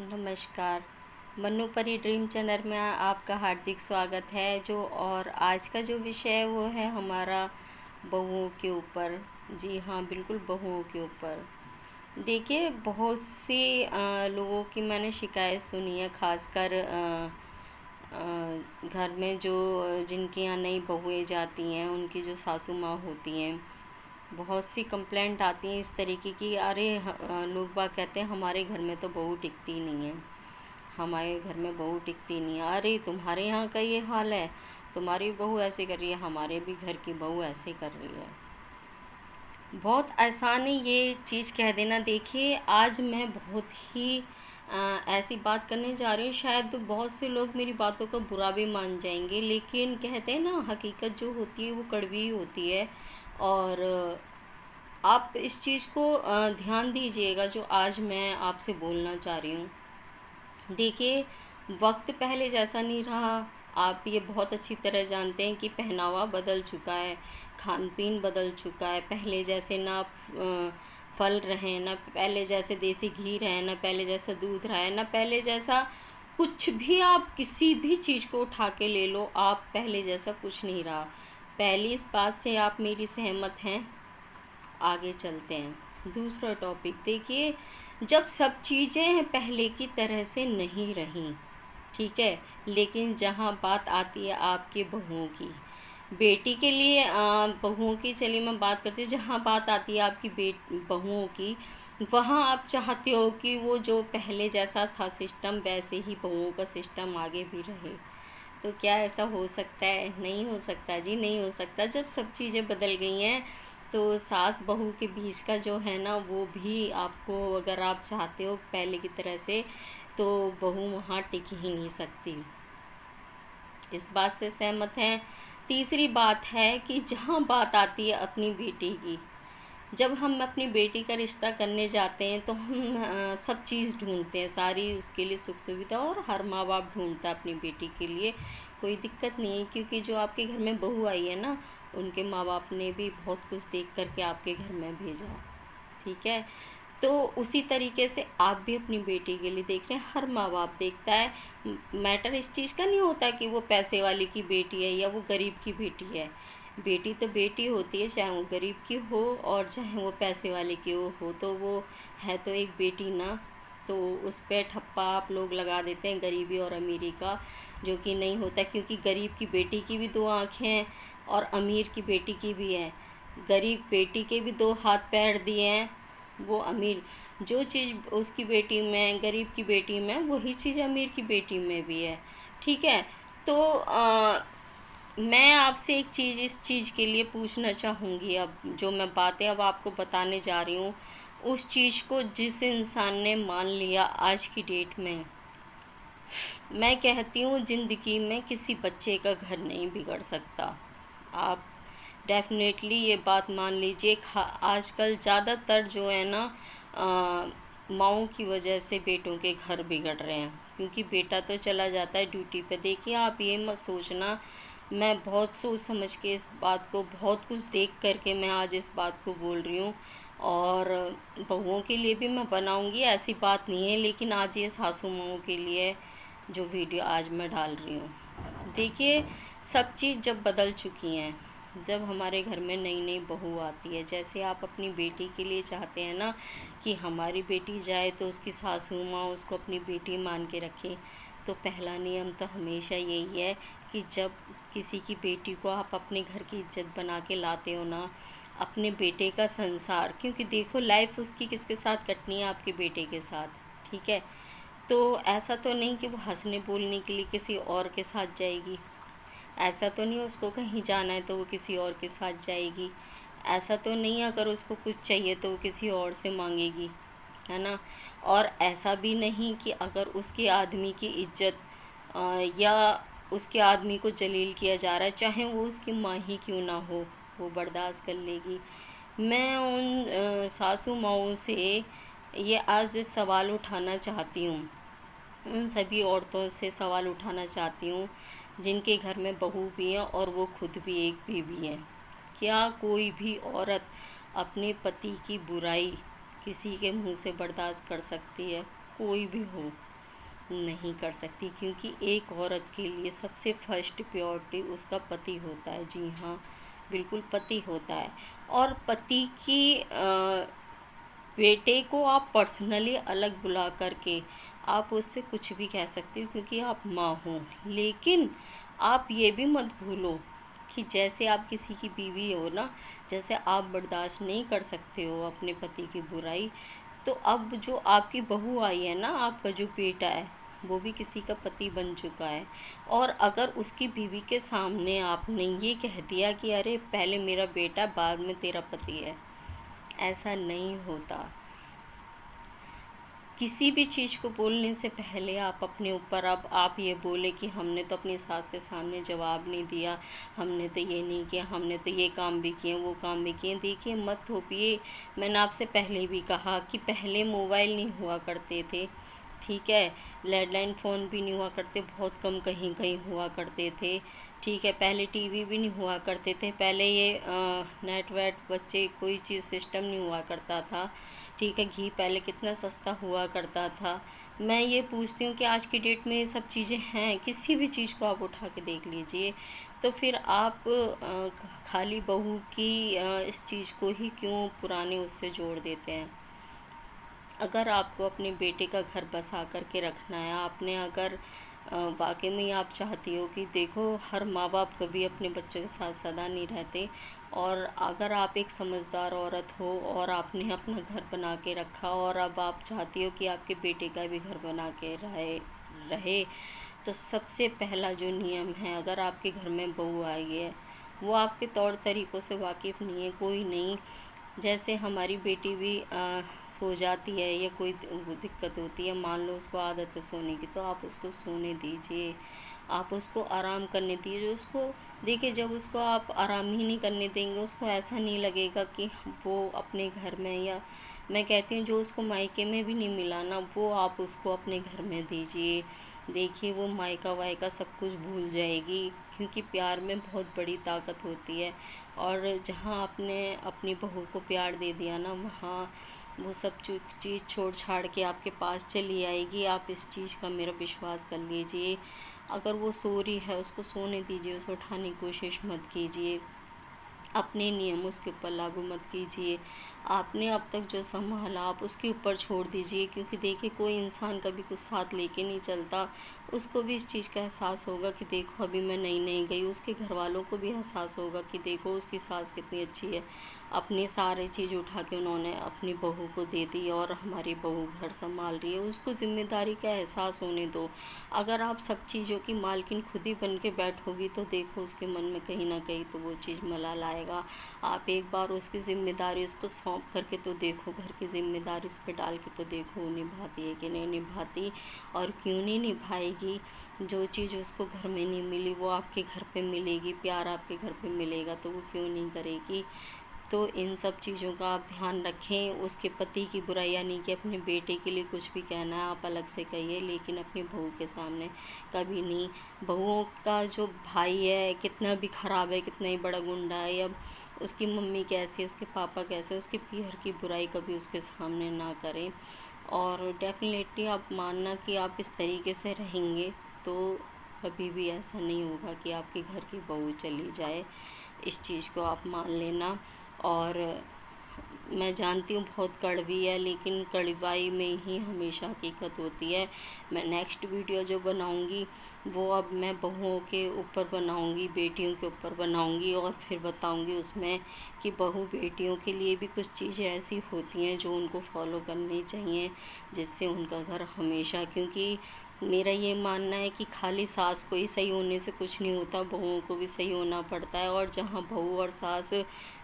नमस्कार। मन्नू परी dream channel में आपका हार्दिक स्वागत है। और आज का जो विषय है वो है हमारा बहुओं के ऊपर। जी हाँ, बिल्कुल बहुओं के ऊपर। देखिए, बहुत सी लोगों की मैंने शिकायत सुनी है, खासकर घर में जो जिनके यहाँ नई बहुएं जाती हैं, उनकी जो सासू माँ होती हैं, बहुत सी कंप्लेंट आती हैं इस तरीके की। अरे लोग बाग कहते हैं हमारे घर में तो बहू टिकती नहीं है, हमारे घर में बहू टिकती नहीं है। अरे तुम्हारे यहाँ का ये हाल है, तुम्हारी बहू ऐसे कर रही है, हमारे भी घर की बहू ऐसे कर रही है। बहुत आसान है ये चीज़ कह देना। देखिए, आज मैं बहुत ही ऐसी बात करने जा रही हूँ, शायद बहुत से लोग मेरी बातों का बुरा भी मान जाएंगे, लेकिन कहते हैं ना, हकीकत जो होती है वो कड़वी ही होती है। और आप इस चीज़ को ध्यान दीजिएगा जो आज मैं आपसे बोलना चाह रही हूँ। देखिए, वक्त पहले जैसा नहीं रहा। आप ये बहुत अच्छी तरह जानते हैं कि पहनावा बदल चुका है, खान पीन बदल चुका है। पहले जैसे ना फल रहे, ना पहले जैसे देसी घी रहे, ना पहले जैसा दूध रहा है, ना पहले जैसा कुछ भी। आप किसी भी चीज़ को उठा के ले लो, आप पहले जैसा कुछ नहीं रहा। पहली इस बात से आप मेरी सहमत हैं? आगे चलते हैं। दूसरा टॉपिक देखिए, जब सब चीज़ें पहले की तरह से नहीं रहीं, ठीक है, लेकिन जहाँ बात आती है आपकी बहुओं की, बेटी के लिए बहुओं की, चलिए मैं बात करती हूँ, जहाँ बात आती है आपकी बहुओं की, वहाँ आप चाहते हो कि वो जो पहले जैसा था सिस्टम, वैसे ही बहुओं का सिस्टम आगे भी रहे। तो क्या ऐसा हो सकता है? नहीं हो सकता जी, नहीं हो सकता। जब सब चीज़ें बदल गई हैं तो सास बहू के बीच का जो है ना, वो भी आपको, अगर आप चाहते हो पहले की तरह से, तो बहू वहाँ टिक ही नहीं सकती। इस बात से सहमत हैं? तीसरी बात है कि जहाँ बात आती है अपनी बेटी की, जब हम अपनी बेटी का रिश्ता करने जाते हैं तो हम सब चीज़ ढूंढते हैं, सारी उसके लिए सुख सुविधा, और हर माँ बाप ढूंढता है अपनी बेटी के लिए। कोई दिक्कत नहीं है, क्योंकि जो आपके घर में बहू आई है ना, उनके माँ बाप ने भी बहुत कुछ देख करके आपके घर में भेजा, ठीक है। तो उसी तरीके से आप भी अपनी बेटी के लिए देख रहे हैं, हर माँ बाप देखता है। मैटर इस चीज़ का नहीं होता कि वो पैसे वाले की बेटी है या वो गरीब की बेटी है। बेटी तो बेटी होती है, चाहे वो गरीब की हो और चाहे वो पैसे वाले की हो, तो वो है तो एक बेटी ना। तो उस पर ठप्पा आप लोग लगा देते हैं गरीबी और अमीरी का, जो कि नहीं होता, क्योंकि गरीब की बेटी की भी दो आँखें हैं और अमीर की बेटी की भी है। गरीब बेटी के भी दो हाथ पैर दिए हैं, वो अमीर, जो चीज़ उसकी बेटी में, गरीब की बेटी में, वही चीज़ अमीर की बेटी में भी है, ठीक है। तो मैं आपसे एक चीज़, इस चीज़ के लिए पूछना चाहूँगी, अब जो मैं बातें अब आपको बताने जा रही हूँ, उस चीज़ को जिस इंसान ने मान लिया आज की डेट में, मैं कहती हूँ ज़िंदगी में किसी बच्चे का घर नहीं बिगड़ सकता। आप डेफिनेटली ये बात मान लीजिए। आजकल ज़्यादातर जो है ना, माँओं की वजह से बेटों के घर बिगड़ रहे हैं, क्योंकि बेटा तो चला जाता है ड्यूटी पे। देखिए, आप ये मत सोचना, मैं बहुत सोच समझ के इस बात को, बहुत कुछ देख करके मैं आज इस बात को बोल रही हूँ, और बहुओं के लिए भी मैं बनाऊँगी, ऐसी बात नहीं है, लेकिन आज ये सासू माँओं के लिए जो वीडियो आज मैं डाल रही हूँ। देखिए, सब चीज़ जब बदल चुकी हैं, जब हमारे घर में नई नई बहू आती है, जैसे आप अपनी बेटी के लिए चाहते हैं ना कि हमारी बेटी जाए तो उसकी सासू माँ उसको अपनी बेटी मान के रखे, तो पहला नियम तो हमेशा यही है कि जब किसी की बेटी को आप अपने घर की इज्जत बना के लाते हो ना, अपने बेटे का संसार, क्योंकि देखो लाइफ उसकी किसके साथ कटनी है? आपके बेटे के साथ, ठीक है। तो ऐसा तो नहीं कि वो हंसने बोलने के लिए किसी और के साथ जाएगी, ऐसा तो नहीं उसको कहीं जाना है तो वो किसी और के साथ जाएगी, ऐसा तो नहीं अगर उसको कुछ चाहिए तो वो किसी और से मांगेगी, है ना। और ऐसा भी नहीं कि अगर उसके आदमी की इज्जत या उसके आदमी को जलील किया जा रहा है, चाहे वो उसकी माँ ही क्यों ना हो, वो बर्दाश्त कर लेगी। मैं उन सासू माँओं से ये आज सवाल उठाना चाहती हूँ, उन सभी औरतों से सवाल उठाना चाहती हूँ जिनके घर में बहू भी हैं और वो खुद भी एक बीवी हैं। क्या कोई भी औरत अपने पति की बुराई किसी के मुंह से बर्दाश्त कर सकती है? कोई भी हो नहीं कर सकती, क्योंकि एक औरत के लिए सबसे फर्स्ट प्रायोरिटी उसका पति होता है। जी हाँ, बिल्कुल पति होता है। और पति की बेटे को आप पर्सनली अलग बुला करके आप उससे कुछ भी कह सकती हो, क्योंकि आप माँ हो। लेकिन आप ये भी मत भूलो कि जैसे आप किसी की बीवी हो ना, जैसे आप बर्दाश्त नहीं कर सकते हो अपने पति की बुराई, तो अब जो आपकी बहू आई है ना, आपका जो बेटा है, वो भी किसी का पति बन चुका है। और अगर उसकी बीवी के सामने आपने ये कह दिया कि अरे पहले मेरा बेटा बाद में तेरा पति है, ऐसा नहीं होता। किसी भी चीज़ को बोलने से पहले आप अपने ऊपर, अब आप ये बोले कि हमने तो अपनी सास के सामने जवाब नहीं दिया, हमने तो ये नहीं किया, हमने तो ये काम भी किए, वो काम भी किए। देखिए, मत थोपिए। मैंने आपसे पहले भी कहा कि पहले मोबाइल नहीं हुआ करते थे, ठीक है, लैंडलाइन फ़ोन भी नहीं हुआ करते, बहुत कम कहीं कहीं हुआ करते थे, ठीक है। पहले टीवी भी नहीं हुआ करते थे, पहले ये नेट वेट बच्चे कोई चीज़ सिस्टम नहीं हुआ करता था, ठीक है। घी पहले कितना सस्ता हुआ करता था। मैं ये पूछती हूँ कि आज की डेट में ये सब चीज़ें हैं, किसी भी चीज़ को आप उठा के देख लीजिए, तो फिर आप खाली बहू की इस चीज़ को ही क्यों पुराने उससे जोड़ देते हैं। अगर आपको अपने बेटे का घर बसा करके रखना है, आपने अगर वाकई में आप चाहती हो कि देखो, हर माँ बाप कभी अपने बच्चों के साथ सदा नहीं रहते, और अगर आप एक समझदार औरत हो और आपने अपना घर बना के रखा और अब आप चाहती हो कि आपके बेटे का भी घर बना के रहे, तो सबसे पहला जो नियम है, अगर आपके घर में बहू आई है, वो आपके तौर तरीक़ों से वाकिफ़ नहीं है, कोई नहीं। जैसे हमारी बेटी भी सो जाती है या कोई वो दिक्कत होती है, मान लो उसको आदत है सोने की, तो आप उसको सोने दीजिए, आप उसको आराम करने दीजिए। उसको देखिए, जब उसको आप आराम ही नहीं करने देंगे, उसको ऐसा नहीं लगेगा कि वो अपने घर में, या मैं कहती हूँ जो उसको मायके में भी नहीं मिला ना, वो आप उसको अपने घर में दीजिए। देखिए, वो मायका वायका सब कुछ भूल जाएगी, क्योंकि प्यार में बहुत बड़ी ताकत होती है। और जहाँ आपने अपनी बहू को प्यार दे दिया ना, वहाँ वो सब चीज़ छोड़ छाड़ के आपके पास चली आएगी। आप इस चीज़ का मेरा विश्वास कर लीजिए। अगर वो सो रही है, उसको सोने दीजिए, उसको उठाने की कोशिश मत कीजिए, अपने नियम उसके ऊपर लागू मत कीजिए। आपने अब तक जो संभाला आप उसके ऊपर छोड़ दीजिए, क्योंकि देखिए, कोई इंसान कभी कुछ साथ लेके नहीं चलता। उसको भी इस चीज़ का एहसास होगा कि देखो, अभी मैं नई नई गई, उसके घर वालों को भी एहसास होगा कि देखो उसकी सास कितनी अच्छी है, अपनी सारी चीज़ उठा के उन्होंने अपनी बहू को दे दी और हमारी बहू घर संभाल रही है। उसको ज़िम्मेदारी का एहसास होने दो। अगर आप सब चीज़ों की मालकिन खुद ही बन के बैठोगी, तो देखो उसके मन में कहीं ना कहीं तो वो चीज़ मलाल आएगा। आप एक बार उसकी ज़िम्मेदारी उसको सौंप करके तो देखो, घर की ज़िम्मेदारी उस पर डाल के तो देखो, वो निभाती है कि नहीं निभाती, और क्यों नहीं निभाएगी। जो चीज़ उसको घर में नहीं मिली वो आपके घर पे मिलेगी, प्यार आपके घर पे मिलेगा, तो वो क्यों नहीं करेगी। तो इन सब चीज़ों का आप ध्यान रखें। उसके पति की बुराई, यानी कि अपने बेटे के लिए कुछ भी कहना है आप अलग से कहिए, लेकिन अपनी बहू के सामने कभी नहीं। बहुओं का जो भाई है कितना भी ख़राब है, कितना ही बड़ा गुंडा है, अब उसकी मम्मी कैसी है, उसके पापा कैसे, उसके पीहर की बुराई कभी उसके सामने ना करें। और डेफिनेटली आप मानना कि आप इस तरीके से रहेंगे तो कभी भी ऐसा नहीं होगा कि आपके घर की बहू चली जाए। इस चीज़ को आप मान लेना। और मैं जानती हूँ बहुत कड़वी है, लेकिन कड़वाई में ही हमेशा हकीकत होती है। मैं नेक्स्ट वीडियो जो बनाऊँगी वो अब मैं बहुओं के ऊपर बनाऊँगी, बेटियों के ऊपर बनाऊँगी, और फिर बताऊँगी उसमें कि बहू बेटियों के लिए भी कुछ चीज़ें ऐसी होती हैं जो उनको फॉलो करनी चाहिए, जिससे उनका घर हमेशा, क्योंकि मेरा ये मानना है कि खाली सास को ही सही होने से कुछ नहीं होता, बहुओं को भी सही होना पड़ता है। और जहाँ बहू और सास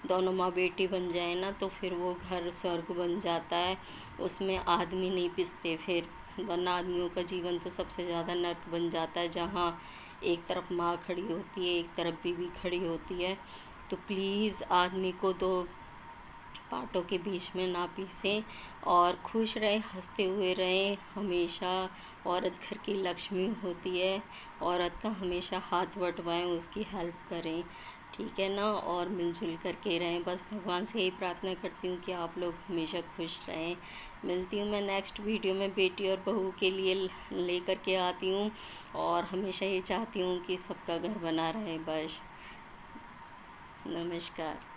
दोनों माँ बेटी बन जाए ना, तो फिर वो घर स्वर्ग बन जाता है। उसमें आदमी नहीं पिसते फिर, वरना आदमियों का जीवन तो सबसे ज़्यादा नर्क बन जाता है, जहाँ एक तरफ माँ खड़ी होती है, एक तरफ बीवी खड़ी होती है। तो प्लीज़ आदमी को दो पार्टों के बीच में ना पीसें, और खुश रहें, हंसते हुए रहें हमेशा। औरत घर की लक्ष्मी होती है, औरत का हमेशा हाथ बंटवाएं, उसकी हेल्प करें, ठीक है ना, और मिलजुल करके रहें। बस भगवान से यही प्रार्थना करती हूँ कि आप लोग हमेशा खुश रहें। मिलती हूँ मैं नेक्स्ट वीडियो में, बेटी और बहू के लिए लेकर के आती हूँ, और हमेशा ये चाहती हूँ कि सबका घर बना रहे। बस नमस्कार।